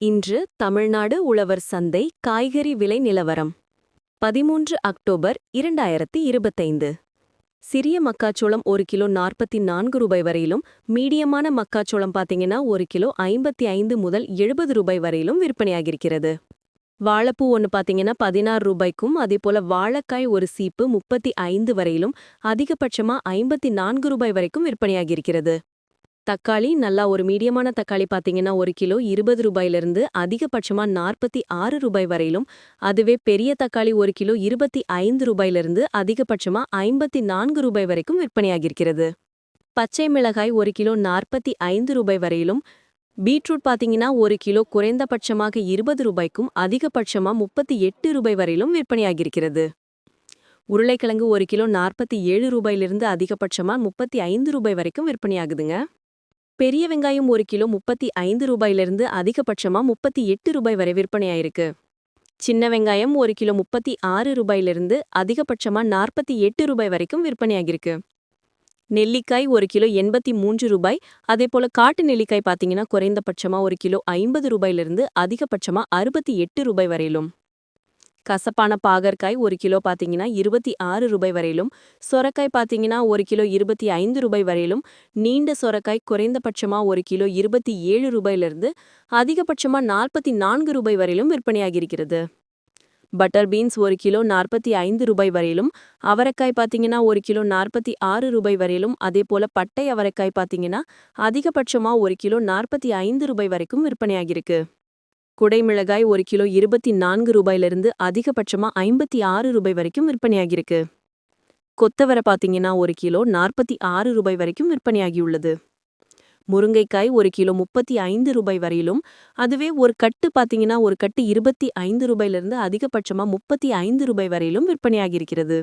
இன்று தமிழ்நாடு உழவர் சந்தை காய்கறி விலை நிலவரம் 13 அக்டோபர் 2025. சிறிய மக்காச்சோளம் 1 கிலோ 44 ரூபாய் வரையிலும், மீடியமான மக்காச்சோளம் பார்த்தீங்கன்னா 1 கிலோ 55 முதல் 70 ரூபாய் வரையிலும் விற்பனையாகிருக்கிறது. வாழைப்பூ ஒன்று பார்த்தீங்கன்னா 16 ரூபாய்க்கும், அதேபோல வாழைக்காய் ஒரு சீப்பு 35 வரையிலும், அதிகபட்சமா 54 ரூபாய் வரைக்கும் விற்பனையாகிருக்கிறது. தக்காளி நல்லா ஒரு மீடியமான தக்காளி பார்த்தீங்கன்னா 1 கிலோ 20 ரூபாயிலிருந்து அதிகபட்சமா 46 ரூபாய் வரையிலும், அதுவே பெரிய தக்காளி 1 கிலோ 25 ரூபாயிலிருந்து அதிகபட்சமா 54 ரூபாய் வரைக்கும் விற்பனையாகிருக்கிறது. பச்சை மிளகாய் 1 கிலோ 45 ரூபாய் வரையிலும், பீட்ரூட் பார்த்தீங்கன்னா 1 கிலோ குறைந்தபட்சமாக 20 ரூபாய்க்கும் அதிகபட்சமா 38 ரூபாய் வரையிலும் விற்பனையாகிருக்கிறது. உருளைக்கிழங்கு 1 கிலோ 47 ரூபாயிலிருந்து அதிகபட்சமா 35 ரூபாய் வரைக்கும் விற்பனையாகுதுங்க. பெரிய வெங்காயம் 1 கிலோ 35 ரூபாயிலிருந்து அதிகபட்சமா 38 ரூபாய் வரை விற்பனையாயிருக்கு. சின்ன வெங்காயம் 1 கிலோ 36 ரூபாயிலிருந்து அதிகபட்சமா 48 ரூபாய் வரைக்கும் விற்பனையாகிருக்கு. நெல்லிக்காய் 1 கிலோ 83 ரூபாய், அதேபோல காட்டு நெல்லிக்காய் பார்த்தீங்கன்னா குறைந்தபட்சமா 1 கிலோ 50 ரூபாயிலிருந்து அதிகபட்சமா 68 ரூபாய் வரையிலும். கசப்பான பாகற்காய் 1 கிலோ பார்த்தீங்கன்னா 26 ரூபாய் வரையிலும், சொரக்காய் பார்த்தீங்கன்னா 1 கிலோ 25 ரூபாய் வரையிலும், நீண்ட சொரக்காய் குறைந்தபட்சமா 1 கிலோ 27 ரூபாயிலிருந்து அதிகபட்சமா 44 ரூபாய் வரையிலும் விற்பனையாகியிருக்கிறது. பட்டர் பீன்ஸ் 1 கிலோ 45 ரூபாய் வரையிலும், அவரைக்காய் பார்த்தீங்கன்னா 1 கிலோ 46 ரூபாய் வரையிலும், அதேபோல பட்டை அவரைக்காய் பார்த்தீங்கன்னா அதிகபட்சமா 1 கிலோ 45 ரூபாய் வரைக்கும் விற்பனையாகியிருக்கு. குடைமிளகாய் 1 கிலோ 24 ரூபாயிலிருந்து அதிகபட்சமா 56 ரூபாய் வரைக்கும் விற்பனையாகியிருக்கு. கொத்தவரை பார்த்தீங்கன்னா 1 கிலோ 46 ரூபாய் வரைக்கும் விற்பனையாகியுள்ளது. முருங்கைக்காய் 1 கிலோ 35 ரூபாய் வரையிலும், அதுவே ஒரு கட்டு பார்த்தீங்கன்னா ஒரு கட்டு 25 ரூபாயிலிருந்து அதிகபட்சமா 35 ரூபாய் வரையிலும் விற்பனையாகியிருக்கிறது.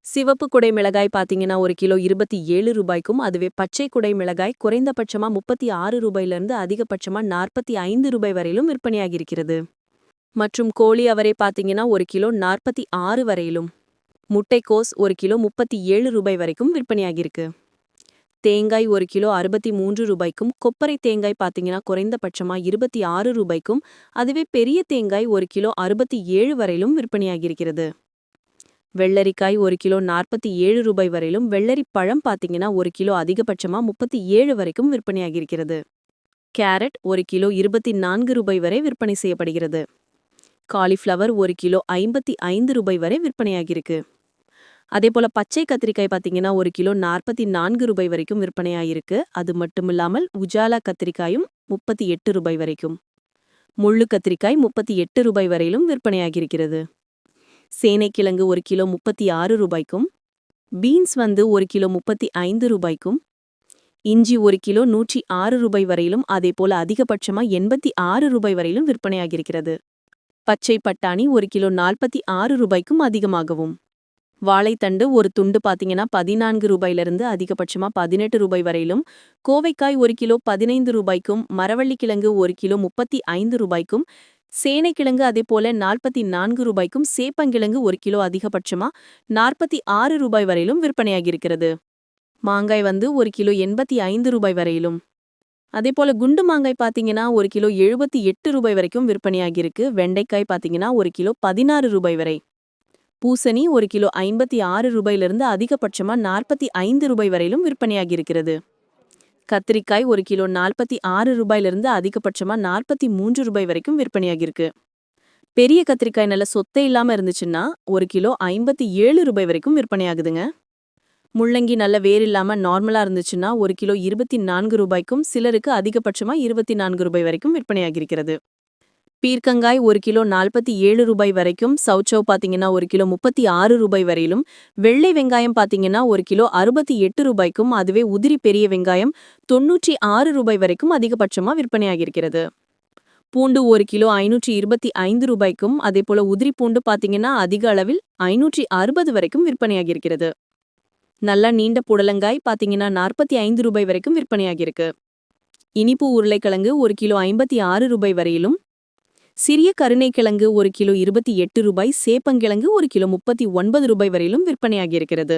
சிவப்பு குடை மிளகாய் பார்த்தீங்கன்னா 1 கிலோ 27 ரூபாய்க்கும், அதுவே பச்சை குடை மிளகாய் குறைந்தபட்சமா 36 ரூபாயிலிருந்து அதிகபட்சமா 45 ரூபாய் வரையிலும் விற்பனையாகியிருக்கிறது. மற்றும் கோழி அவரை பார்த்தீங்கன்னா 1 கிலோ 46 வரையிலும். முட்டைக்கோஸ் 1 கிலோ 37 ரூபாய் வரைக்கும் விற்பனையாகியிருக்கு. தேங்காய் 1 கிலோ 63 ரூபாய்க்கும், கொப்பரை தேங்காய் பார்த்தீங்கன்னா குறைந்தபட்சமா 26 ரூபாய்க்கும், அதுவே பெரிய தேங்காய் 1 கிலோ 67 வரையிலும் விற்பனையாகியிருக்கிறது. வெள்ளரிக்காய் 1 கிலோ 47 ரூபாய் வரையிலும், வெள்ளரி பழம் பார்த்தீங்கன்னா 1 கிலோ அதிகபட்சமா 37 வரைக்கும் விற்பனையாகியிருக்கிறது. கேரட் 1 கிலோ 24 ரூபாய் வரை விற்பனை செய்யப்படுகிறது. காலிஃப்ளவர் 1 கிலோ 55 ரூபாய் வரை விற்பனையாகியிருக்கு. அதேபோல பச்சை கத்திரிக்காய் பார்த்தீங்கன்னா 1 கிலோ 44 ரூபாய் வரைக்கும் விற்பனையாகியிருக்கு. அது மட்டுமில்லாமல் உஜாலா கத்திரிக்காயும் 38 ரூபாய் வரைக்கும், முள்ளு கத்திரிக்காய் 38 ரூபாய் வரையிலும் விற்பனையாகியிருக்கிறது. சேனைக்கிழங்கு 1 கிலோ 36 ரூபாய்க்கும், பீன்ஸ் 1 கிலோ 35 ரூபாய்க்கும், இஞ்சி 1 கிலோ 106 ரூபாய் வரையிலும், அதேபோல அதிகபட்சமா 86 ரூபாய் வரையிலும் விற்பனையாகியிருக்கிறது. பச்சை பட்டாணி 1 கிலோ 46 ரூபாய்க்கும் அதிகமாகவும், வாழைத்தண்டு ஒரு துண்டு பார்த்தீங்கன்னா 14 ரூபாயிலிருந்து அதிகபட்சமா 18 ரூபாய் வரையிலும், கோவைக்காய் 1 கிலோ 15 ரூபாய்க்கும், மரவள்ளிக்கிழங்கு 1 கிலோ 35 ரூபாய்க்கும், சேனைக்கிழங்கு அதேபோல 44 ரூபாய்க்கும், சேப்பங்கிழங்கு 1 கிலோ அதிகபட்சமா 46 ரூபாய் வரையிலும் விற்பனையாகியிருக்கிறது. மாங்காய் 1 கிலோ 85 ரூபாய் வரையிலும், அதேபோல குண்டு மாங்காய் பார்த்தீங்கன்னா 1 கிலோ 78 ரூபாய் வரைக்கும் விற்பனையாகியிருக்கு. வெண்டைக்காய் பார்த்தீங்கன்னா 1 கிலோ 16 ரூபாய் வரை. பூசணி 1 கிலோ 56 ரூபாயிலிருந்து அதிகபட்சமா 45 ரூபாய் வரையிலும் விற்பனையாகியிருக்கிறது. கத்திரிக்காய் 1 கிலோ 46 ரூபாயிலிருந்து அதிகபட்சமா 43 ரூபாய் வரைக்கும் விற்பனையாகிருக்கு. பெரிய கத்திரிக்காய் நல்ல சொத்தை இல்லாம இருந்துச்சுன்னா 1 கிலோ 57 ரூபாய் வரைக்கும் விற்பனையாகுதுங்க. முள்ளங்கி நல்ல வேர் இல்லாம நார்மலா இருந்துச்சுன்னா 1 கிலோ 24 ரூபாய்க்கும், சிலருக்கு அதிகபட்சமா 24 ரூபாய் வரைக்கும் விற்பனையாகிருக்கிறது. பீர்க்கங்காய் 1 கிலோ 47 ரூபாய் வரைக்கும், சவுச்சவ் பார்த்தீங்கன்னா 1 கிலோ 36 ரூபாய் வரையிலும், வெள்ளை வெங்காயம் பார்த்தீங்கன்னா 1 கிலோ 68 ரூபாய்க்கும், அதுவே உதிரி பெரிய வெங்காயம் 96 ரூபாய் வரைக்கும் அதிகபட்சமா விற்பனையாகியிருக்கிறது. பூண்டு 1 கிலோ 525 ரூபாய்க்கும், அதேபோல உதிரி பூண்டு பார்த்தீங்கன்னா அதிக அளவில் 560 வரைக்கும் விற்பனையாகியிருக்கிறது. நல்லா நீண்ட புடலங்காய் பார்த்தீங்கன்னா 45 ரூபாய் வரைக்கும் விற்பனையாகியிருக்கு. இனிப்பு உருளைக்கிழங்கு 1 கிலோ 56 ரூபாய் வரையிலும், சிறிய கருணைக்கிழங்கு 1 கிலோ 28 ரூபாய், சேப்பங்கிழங்கு 1 கிலோ 39 ரூபாய் வரையிலும் விற்பனையாகியிருக்கிறது.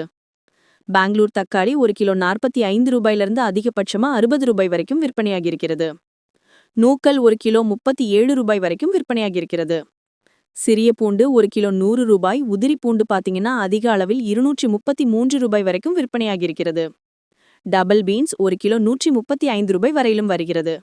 பெங்களூர் தக்காளி 1 கிலோ 45 ரூபாயிலிருந்து அதிகபட்சமா 60 ரூபாய் வரைக்கும் விற்பனையாகியிருக்கிறது. நூக்கல் 1 கிலோ 37 ரூபாய் வரைக்கும் விற்பனையாகியிருக்கிறது. சிறிய பூண்டு 1 கிலோ 100 ரூபாய், உதிரி பூண்டு பாத்தீங்கன்னா அதிக அளவில் 233 ரூபாய் வரைக்கும் விற்பனையாகியிருக்கிறது. டபுள் பீன்ஸ் 1 கிலோ 135 ரூபாய் வரையிலும் வருகிறது.